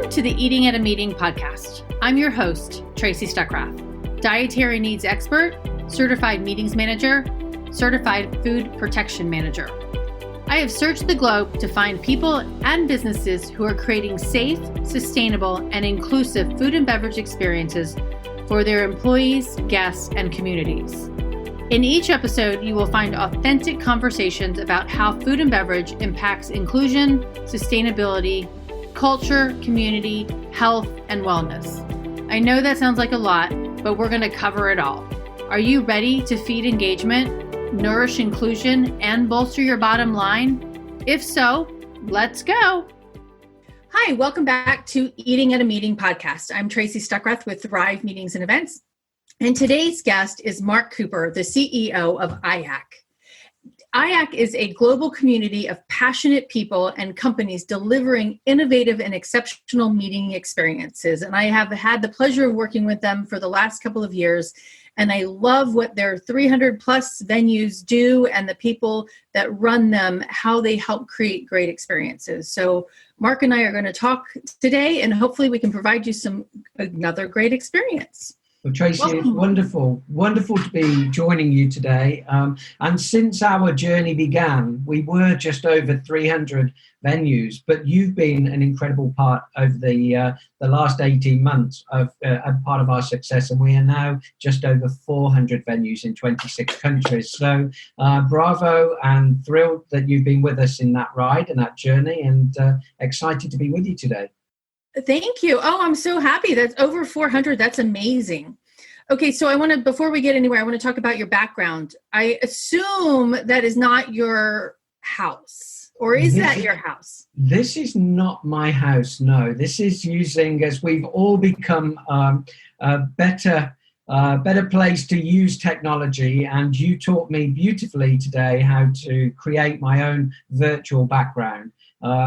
Welcome to the Eating at a Meeting podcast. I'm your host, Tracy Stuckrath, dietary needs expert, certified meetings manager, certified food protection manager. I have searched the globe to find people and businesses who are creating safe, sustainable, and inclusive food and beverage experiences for their employees, guests, and communities. In each episode, you will find authentic conversations about how food and beverage impacts inclusion, sustainability, culture, community, health, and wellness. I know that sounds like a lot, but we're going to cover it all. Are you ready to feed engagement, nourish inclusion, and bolster your bottom line? If so, let's go. Hi, welcome back to Eating at a Meeting podcast. I'm Tracy Stuckrath with Thrive Meetings and Events, and today's guest is Mark Cooper, the CEO of IACC. IACC is a global community of passionate people and companies delivering innovative and exceptional meeting experiences. And I have had the pleasure of working with them for the last couple of years. And I love what their 300 plus venues do and the people that run them, how they help create great experiences. So Mark and I are going to talk today, and hopefully we can provide you another great experience. Well, Tracy, it's wonderful to be joining you today. And since our journey began, we were just over 300 venues, but you've been an incredible part over the last 18 months of part of our success, and we are now just over 400 venues in 26 countries. So bravo, and thrilled that you've been with us in that ride and that journey, and excited to be with you today. Thank you. Oh, I'm so happy. That's over 400. That's amazing. Okay, so before we get anywhere, I want to talk about your background. I assume that is not your house, or is that your house? This is not my house, no. This is using, as we've all become a better place to use technology, and you taught me beautifully today how to create my own virtual background.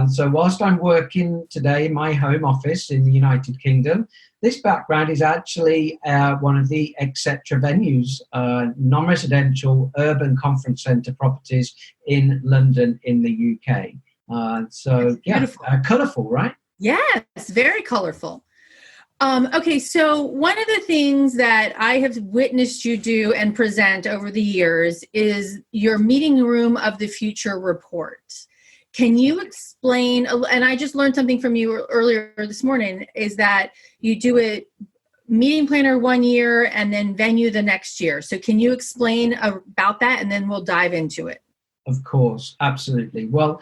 So whilst I'm working today in my home office in the United Kingdom, this background is actually one of the etc. venues, non-residential urban conference centre properties in London in the UK. Colourful, right? Yes, very colourful. Okay, so one of the things that I have witnessed you do and present over the years is your Meeting Room of the Future report. Can you explain, and I just learned something from you earlier this morning, is that you do a meeting planner 1 year and then venue the next year. So can you explain about that, and then we'll dive into it? Of course, absolutely. Well,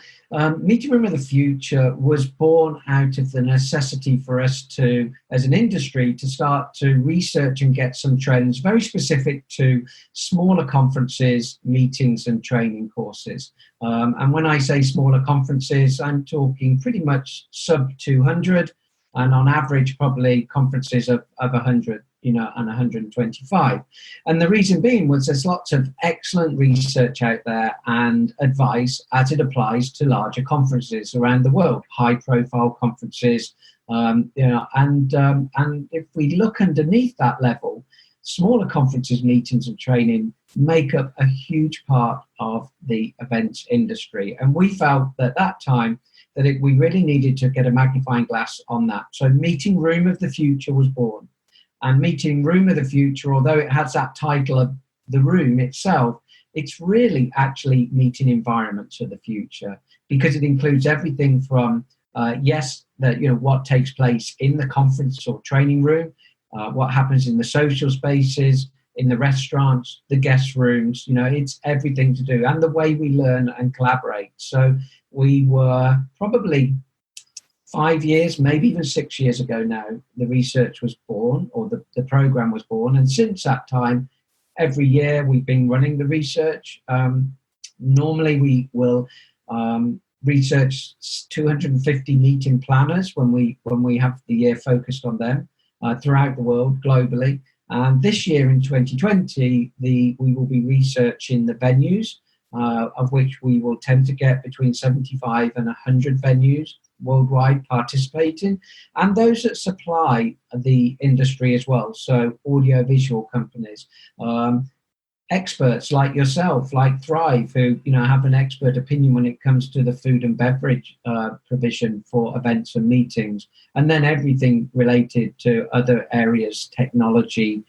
Meeting Room of the Future was born out of the necessity for us to, as an industry, to start to research and get some trends very specific to smaller conferences, meetings and training courses. And when I say smaller conferences, I'm talking pretty much sub 200, and on average, probably conferences of 100. And 125. And the reason being was there's lots of excellent research out there and advice as it applies to larger conferences around the world, high profile conferences, and if we look underneath that level, smaller conferences, meetings and training make up a huge part of the events industry. And we felt at that time that we really needed to get a magnifying glass on that. So Meeting Room of the Future was born. And Meeting Room of the Future, although it has that title of the room itself, it's really actually meeting environments of the future, because it includes everything from, what takes place in the conference or training room, what happens in the social spaces, in the restaurants, the guest rooms, it's everything to do, and the way we learn and collaborate. So we were probably 5 years, maybe even 6 years ago now, the research was born, or the program was born. And since that time, every year we've been running the research. Normally we will research 250 meeting planners when we have the year focused on them throughout the world globally. And this year in 2020, we will be researching the venues, of which we will tend to get between 75 and 100 venues worldwide participating, and those that supply the industry as well, so audio-visual companies, experts like yourself, like Thrive, who have an expert opinion when it comes to the food and beverage provision for events and meetings, and then everything related to other areas, technology,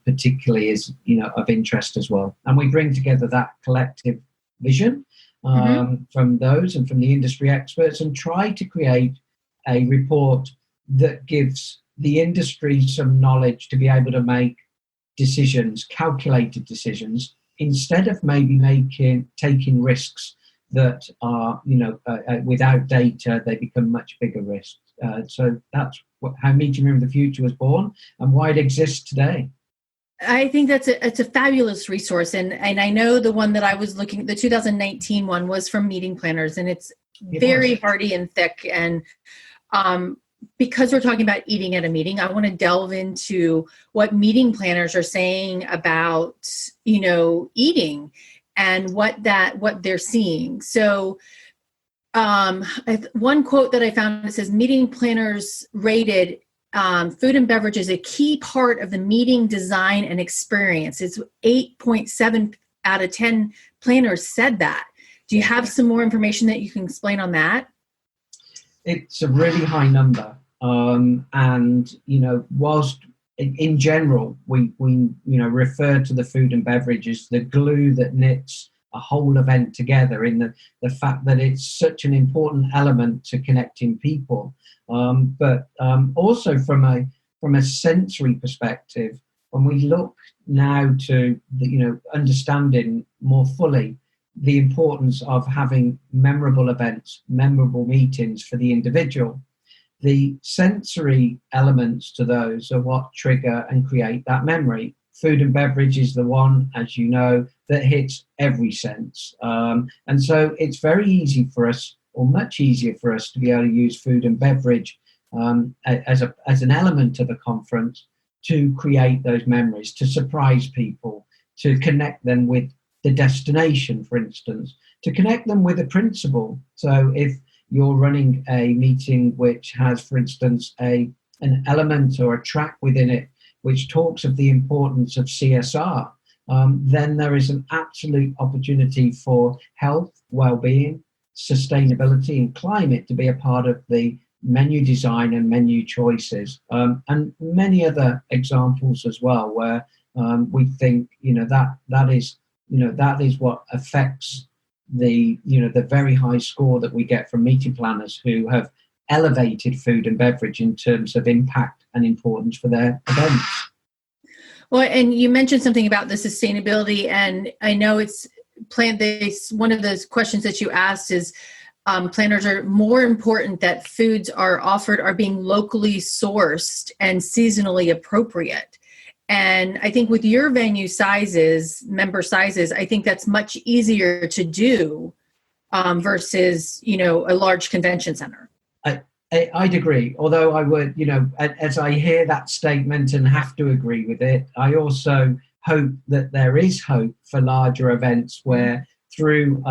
particularly is of interest as well. And we bring together that collective vision from those and from the industry experts, and try to create a report that gives the industry some knowledge to be able to make decisions, calculated decisions, instead of maybe taking risks that are, without data, they become much bigger risks. So that's how Meeting Room of the Future was born and why it exists today. I think it's a fabulous resource. And I know the one that I was looking, the 2019 one was from Meeting Planners, and it's very hearty and thick. And because we're talking about eating at a meeting, I want to delve into what meeting planners are saying about, eating and what they're seeing. So one quote that I found, it says meeting planners rated food and beverage is a key part of the meeting design and experience. It's 8.7 out of 10 planners said that. Do you have some more information that you can explain on that? It's a really high number, and whilst in general we refer to the food and beverage as the glue that knits a whole event together, in the fact that it's such an important element to connecting people, but also from a sensory perspective, when we look now to understanding more fully the importance of having memorable events, memorable meetings for the individual. The sensory elements to those are what trigger and create that memory. Food and beverage is the one, as you know, that hits every sense. And so it's very easy for us, or much easier for us, to be able to use food and beverage as an element of a conference to create those memories, to surprise people, to connect them with the destination, for instance, to connect them with a principle. So if you're running a meeting which has, for instance, an element or a track within it which talks of the importance of CSR, then there is an absolute opportunity for health, well-being, sustainability and climate to be a part of the menu design and menu choices, and many other examples as well, where we think that is what affects the very high score that we get from meeting planners who have elevated food and beverage in terms of impact and importance for their events. Well, and you mentioned something about the sustainability, and I know it's plant-based. One of the questions that you asked is planners are more important that foods are offered are being locally sourced and seasonally appropriate. And I think with your venue sizes, member sizes, I think that's much easier to do versus, a large convention center. I'd agree. Although I would, as I hear that statement and have to agree with it, I also hope that there is hope for larger events where through,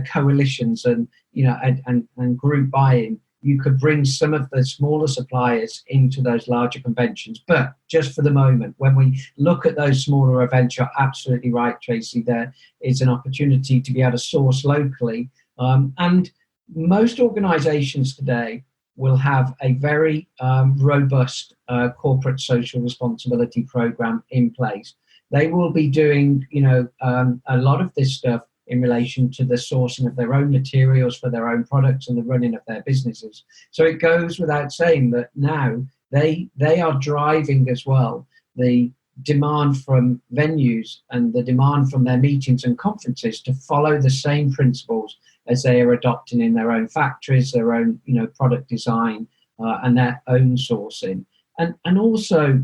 coalitions and, and group buy-in, you could bring some of the smaller suppliers into those larger conventions. But just for the moment, when we look at those smaller events, you're absolutely right, Tracy, there is an opportunity to be able to source locally. And most organizations today will have a very robust corporate social responsibility program in place. They will be doing, a lot of this stuff in relation to the sourcing of their own materials for their own products and the running of their businesses. So it goes without saying that now they are driving as well the demand from venues and the demand from their meetings and conferences to follow the same principles as they are adopting in their own factories, their own product design and their own sourcing. And also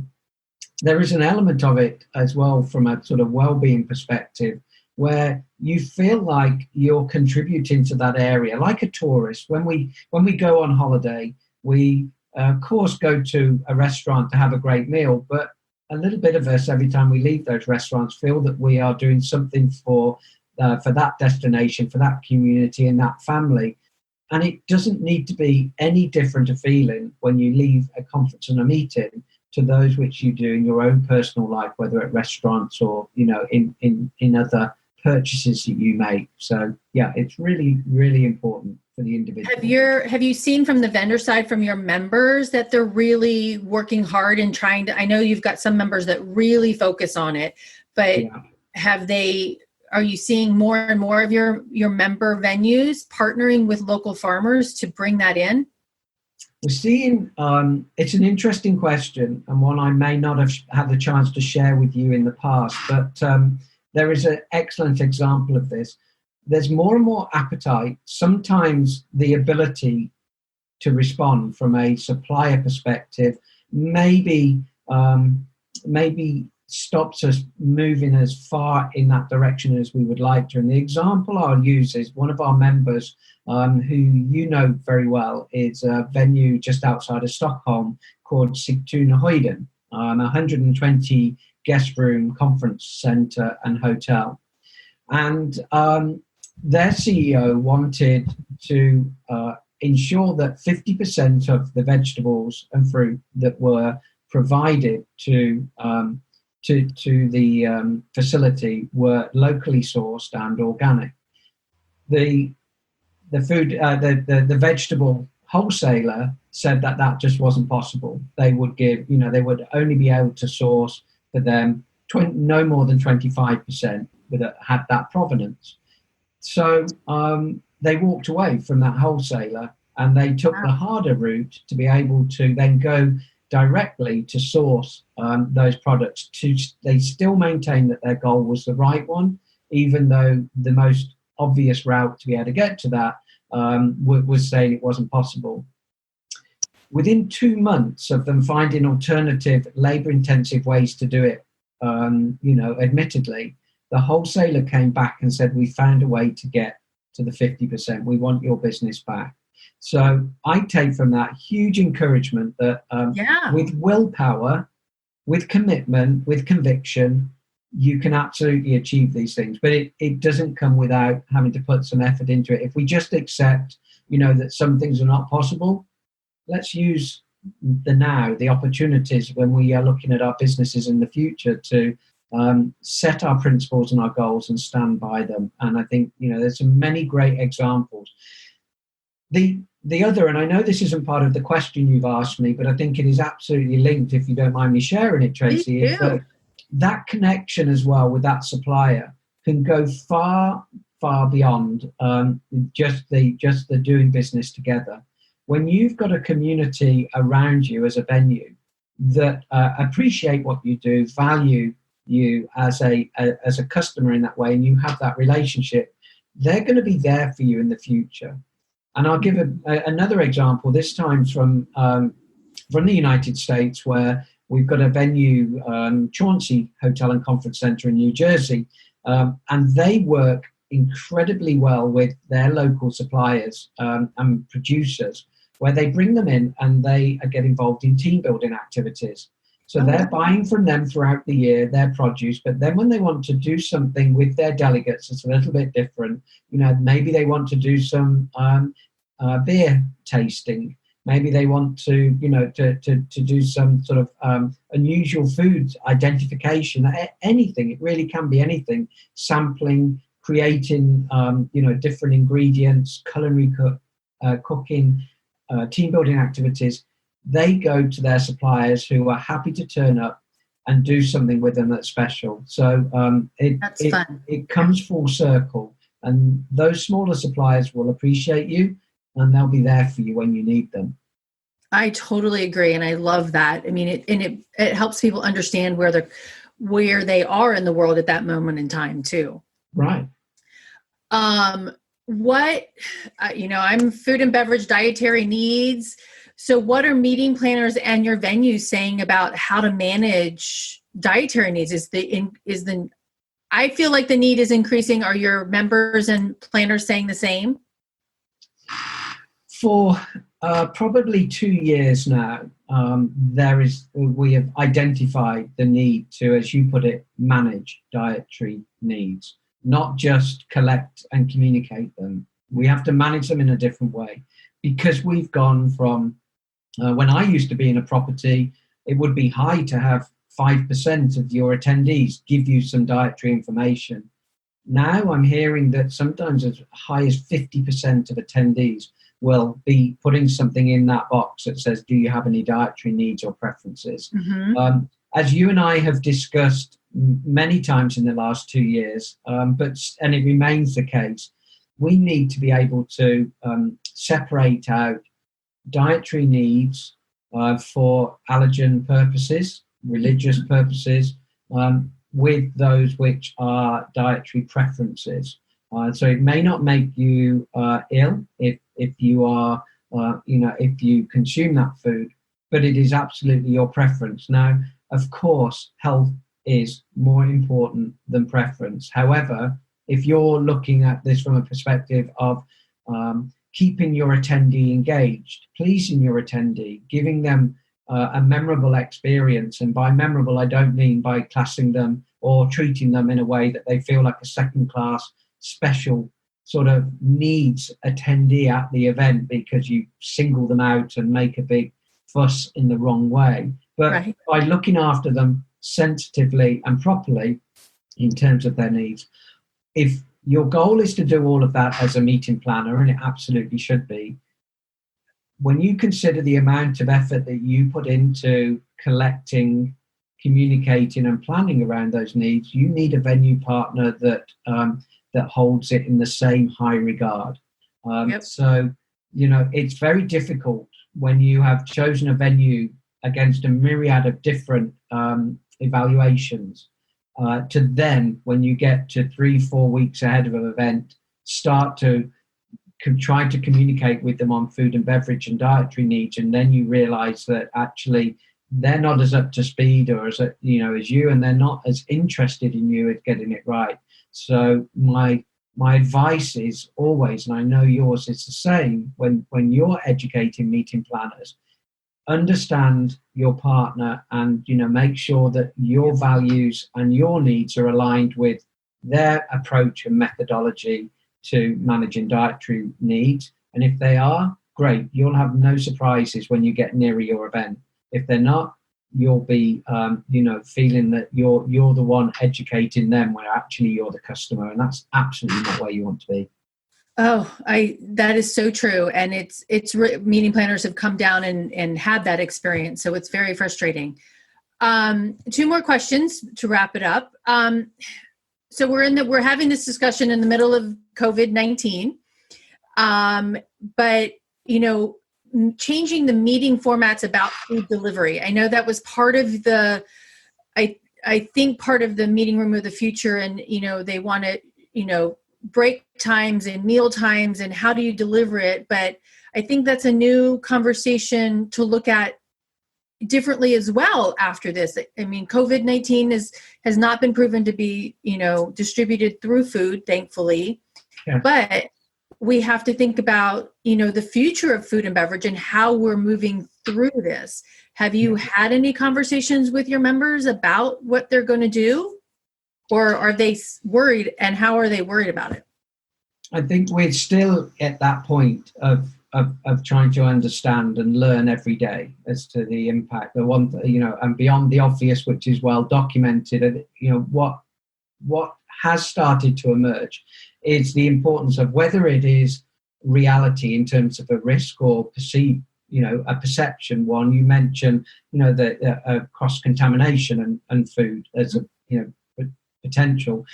there is an element of it as well from a sort of well-being perspective, where you feel like you're contributing to that area, like a tourist. When we go on holiday, we of course go to a restaurant to have a great meal, but a little bit of us every time we leave those restaurants feel that we are doing something for that destination, for that community and that family. And it doesn't need to be any different a feeling when you leave a conference and a meeting to those which you do in your own personal life, whether at restaurants or, in other purchases that you make. So yeah, it's really, really important for the individual. Have you seen from the vendor side, from your members, that they're really working hard and trying to, I know you've got some members that really focus on it, but are you seeing more and more of your member venues partnering with local farmers to bring that in? We're seeing, it's an interesting question, and one I may not have had the chance to share with you in the past, but there is an excellent example of this. There's more and more appetite, sometimes the ability to respond from a supplier perspective maybe stops us moving as far in that direction as we would like to. And the example I'll use is one of our members, who you know very well, is a venue just outside of Stockholm called Sigtuna Höjden, 120 guest room, conference centre and hotel. And their CEO wanted to ensure that 50% of the vegetables and fruit that were provided to the facility were locally sourced and organic. The vegetable wholesaler said that just wasn't possible. They would they would only be able to source for them no more than 25% that had that provenance. So they walked away from that wholesaler, and they took the harder route to be able to then go directly to source those products. They still maintain that their goal was the right one, even though the most obvious route to be able to get to that was saying it wasn't possible. Within 2 months of them finding alternative labor-intensive ways to do it, admittedly, the wholesaler came back and said, we found a way to get to the 50%. We want your business back. So I take from that huge encouragement that with willpower, with commitment, with conviction, you can absolutely achieve these things. But it doesn't come without having to put some effort into it. If we just accept, that some things are not possible, let's use the opportunities when we are looking at our businesses in the future to set our principles and our goals and stand by them. And I think, there's so many great examples. The other, and I know this isn't part of the question you've asked me, but I think it is absolutely linked, if you don't mind me sharing it, Tracy, is that connection as well with that supplier can go far, far beyond just the doing business together. When you've got a community around you as a venue that appreciate what you do, value you as a customer in that way, and you have that relationship, they're going to be there for you in the future. And I'll give another example, this time from the United States, where we've got a venue, Chauncey Hotel and Conference Center in New Jersey, and they work incredibly well with their local suppliers and producers, where they bring them in and they get involved in team building activities. So they're buying from them throughout the year, their produce, but then when they want to do something with their delegates, it's a little bit different. Maybe they want to do some beer tasting. Maybe they want to do some sort of unusual food identification, anything. It really can be anything. Sampling, creating, different ingredients, culinary cooking, team building activities. They go to their suppliers who are happy to turn up and do something with them that's special. So it comes full circle, and those smaller suppliers will appreciate you, and they'll be there for you when you need them. I totally agree, and I love that. I mean, it helps people understand where they are in the world at that moment in time too. Right. I'm food and beverage dietary needs. So what are meeting planners and your venues saying about how to manage dietary needs? I feel like the need is increasing. Are your members and planners saying the same? For probably 2 years now, we have identified the need to, as you put it, manage dietary needs, not just collect and communicate them. We have to manage them in a different way, because we've gone from when I used to be in a property, it would be high to have 5% of your attendees give you some dietary information. Now I'm hearing that sometimes as high as 50% of attendees will be putting something in that box that says, do you have any dietary needs or preferences? Mm-hmm. As you and I have discussed many times in the last 2 years, and it remains the case, we need to be able to separate out dietary needs for allergen purposes, religious purposes, with those which are dietary preferences. So it may not make you ill if you are, if you consume that food, but it is absolutely your preference. Now, of course, health is more important than preference. However, if you're looking at this from a perspective of keeping your attendee engaged, pleasing your attendee, giving them a memorable experience, and by memorable, I don't mean by classing them or treating them in a way that they feel like a second-class special sort of needs attendee at the event because you single them out and make a big fuss in the wrong way. But right, by looking after them sensitively and properly in terms of their needs, if your goal is to do all of that as a meeting planner, and it absolutely should be, when you consider the amount of effort that you put into collecting, communicating and planning around those needs, you need a venue partner that holds it in the same high regard. So, it's very difficult when you have chosen a venue against a myriad of different evaluations to then, when you get to 3-4 weeks ahead of an event, start to try to communicate with them on food and beverage and dietary needs, and then you realize that actually they're not as up to speed or as you, and they're not as interested in you at getting it right. So my advice is always, and I know yours is the same, when you're educating meeting planners, understand your partner and make sure that your values and your needs are aligned with their approach and methodology to managing dietary needs. And if they are, great, you'll have no surprises when you get nearer your event. If they're not, you'll be feeling that you're the one educating them when actually you're the customer, and that's absolutely not where you want to be. Oh, that is so true. And meeting planners have come down and had that experience. So it's very frustrating. 2 more questions to wrap it up. So we're having this discussion in the middle of COVID-19. But, changing the meeting formats about food delivery. I know that was part of I think part of the meeting room of the future, and, they want to, break times and meal times and how do you deliver it. But I think that's a new conversation to look at differently as well after this. I mean, COVID-19 has not been proven to be, distributed through food, thankfully, but we have to think about, the future of food and beverage and how we're moving through this. Have you had any conversations with your members about what they're going to do? Or are they worried, and how are they worried about it? I think we're still at that point of trying to understand and learn every day as to the impact. The one, and beyond the obvious, which is well documented, what has started to emerge is the importance of whether it is reality in terms of a risk or perceived, a perception one. You mentioned, the cross-contamination and food as a, potential.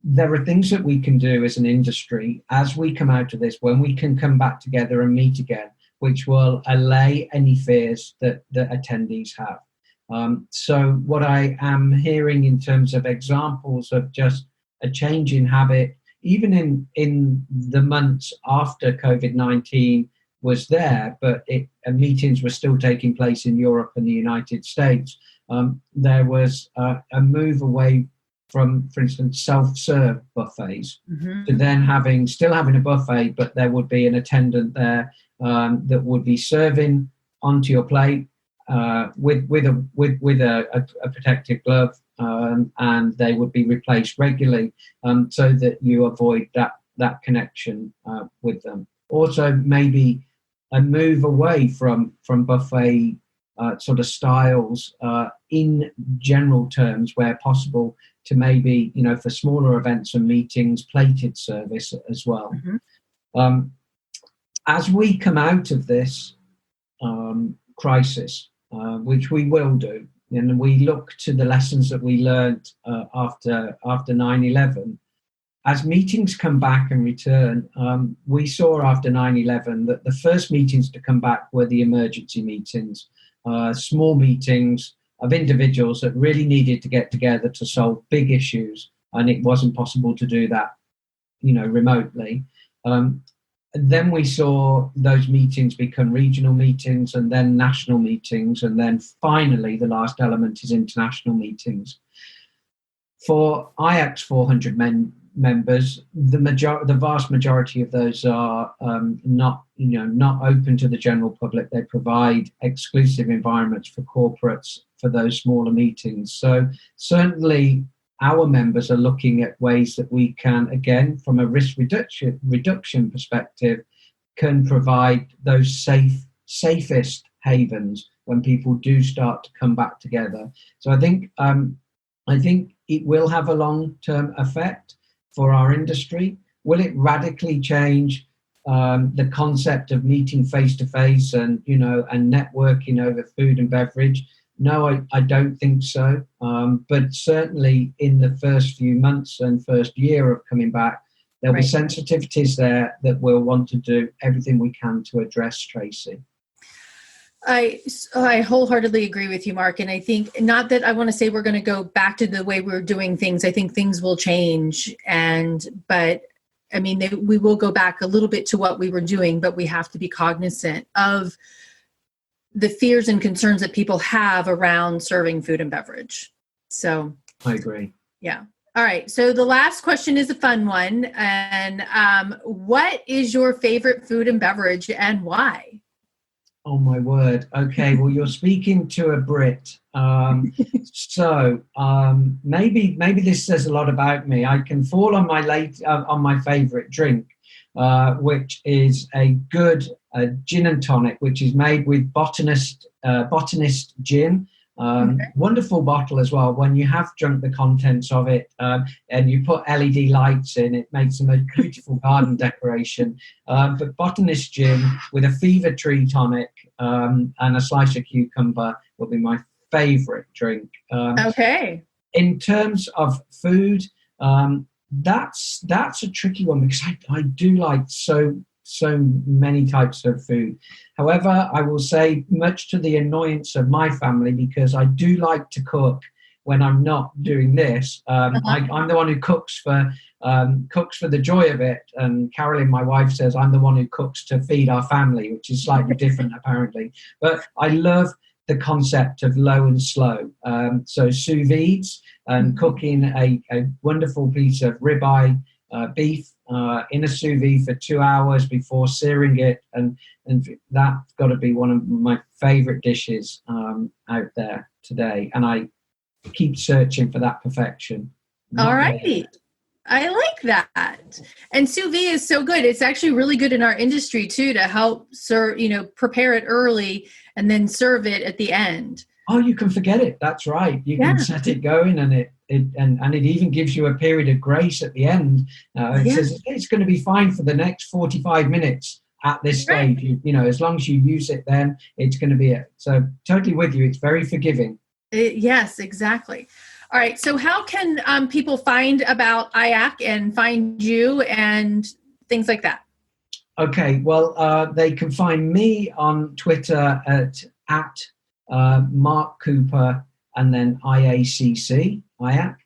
There are things that we can do as an industry as we come out of this, when we can come back together and meet again, which will allay any fears that attendees have. So what I am hearing in terms of examples of just a change in habit, even in the months after COVID-19 was there, but meetings were still taking place in Europe and the United States. There was a move away from, for instance, self-serve buffets to then still having a buffet, but there would be an attendant there that would be serving onto your plate with a protective glove, and they would be replaced regularly so that you avoid that connection with them. Also, maybe a move away from buffet sort of styles in general terms where possible, to maybe, for smaller events and meetings, plated service as well. Mm-hmm. As we come out of this crisis, which we will do, and we look to the lessons that we learned after 9/11, as meetings come back and return, we saw after 9/11 that the first meetings to come back were the emergency meetings, small meetings of individuals that really needed to get together to solve big issues, and it wasn't possible to do that, remotely. Then we saw those meetings become regional meetings, and then national meetings, and then finally the last element is international meetings. For IACC's 400 members, the vast majority of those are not open to the general public. They provide exclusive environments for corporates for those smaller meetings. So certainly our members are looking at ways that we can, again, from a risk reduction perspective, can provide those safest havens when people do start to come back together. So I think it will have a long-term effect for our industry. Will it radically change the concept of meeting face-to-face and networking over food and beverage? No, I don't think so. But certainly in the first few months and first year of coming back, there'll be sensitivities there that we'll want to do everything we can to address, Tracy. I wholeheartedly agree with you, Mark. And I think, not that I want to say we're going to go back to the way we're doing things. I think things will change. But I mean, we will go back a little bit to what we were doing, but we have to be cognizant of the fears and concerns that people have around serving food and beverage. So I agree. Yeah. All right. So the last question is a fun one. And what is your favorite food and beverage and why? Oh my word. Okay. Well, you're speaking to a Brit. So maybe this says a lot about me. I can fall on my favorite drink, which is a good gin and tonic, which is made with botanist gin. Wonderful bottle as well. When you have drunk the contents of it and you put LED lights in, it makes a most beautiful garden decoration. But botanist gin with a fever tree tonic and a slice of cucumber will be my favorite drink. Okay. In terms of food, that's a tricky one because I do like so many types of food. However, I will say, much to the annoyance of my family, because I do like to cook when I'm not doing this. I'm the one who cooks for the joy of it, and Carolyn, my wife, says I'm the one who cooks to feed our family, which is slightly different apparently. But I love the concept of low and slow. So sous vides and cooking a wonderful piece of ribeye beef in a sous vide for 2 hours before searing it, and that's got to be one of my favorite dishes out there today, and I keep searching for that perfection. All righty. I like that. And sous vide is so good. It's actually really good in our industry too, to help prepare it early and then serve it at the end. Oh, you can forget it. That's right. You can set it going, and it even gives you a period of grace at the end. It says it's going to be fine for the next 45 minutes at this stage. As long as you use it, then it's going to be it. So totally with you. It's very forgiving. Yes, exactly. All right. So how can people find about IACC and find you and things like that? Okay. Well, they can find me on Twitter at Mark Cooper and then IACC, IACC.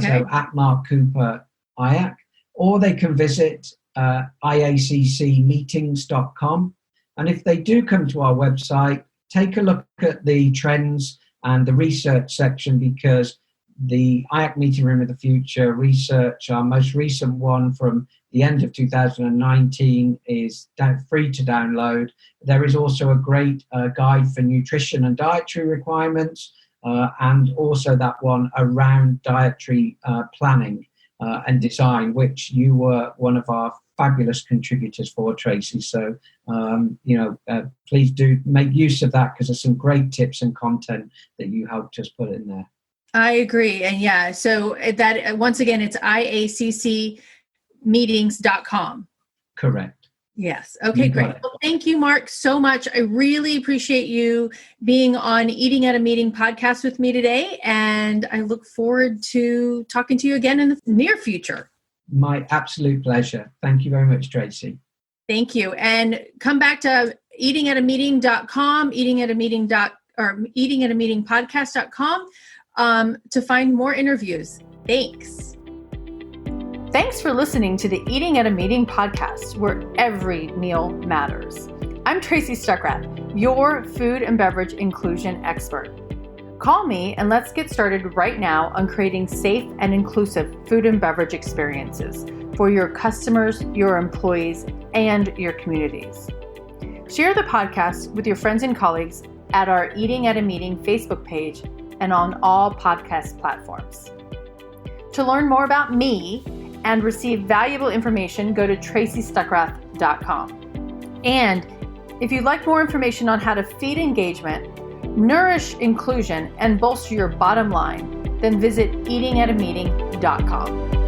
So at Mark Cooper, IACC. Or they can visit IACCmeetings.com. And if they do come to our website, take a look at the trends and the research section, because the IACC Meeting Room of the Future research, our most recent one from the end of 2019, is free to download. There is also a great guide for nutrition and dietary requirements, and also that one around dietary planning and design, which you were one of our fabulous contributors for, Tracy. So, please do make use of that, because there's some great tips and content that you helped us put in there. I agree. And yeah, so that once again, it's IACCmeetings.com. Correct. Yes. Okay, great. Well, thank you, Mark, so much. I really appreciate you being on Eating at a Meeting podcast with me today. And I look forward to talking to you again in the near future. My absolute pleasure. Thank you very much, Tracy. Thank you. And come back to eatingatameeting.com, eatingatameetingpodcast.com to find more interviews. Thanks. Thanks for listening to the Eating at a Meeting podcast, where every meal matters. I'm Tracy Stuckrath, your food and beverage inclusion expert. Call me and let's get started right now on creating safe and inclusive food and beverage experiences for your customers, your employees, and your communities. Share the podcast with your friends and colleagues at our Eating at a Meeting Facebook page and on all podcast platforms. To learn more about me and receive valuable information, go to tracystuckrath.com. And if you'd like more information on how to feed engagement, nourish inclusion, and bolster your bottom line, then visit eatingatameeting.com.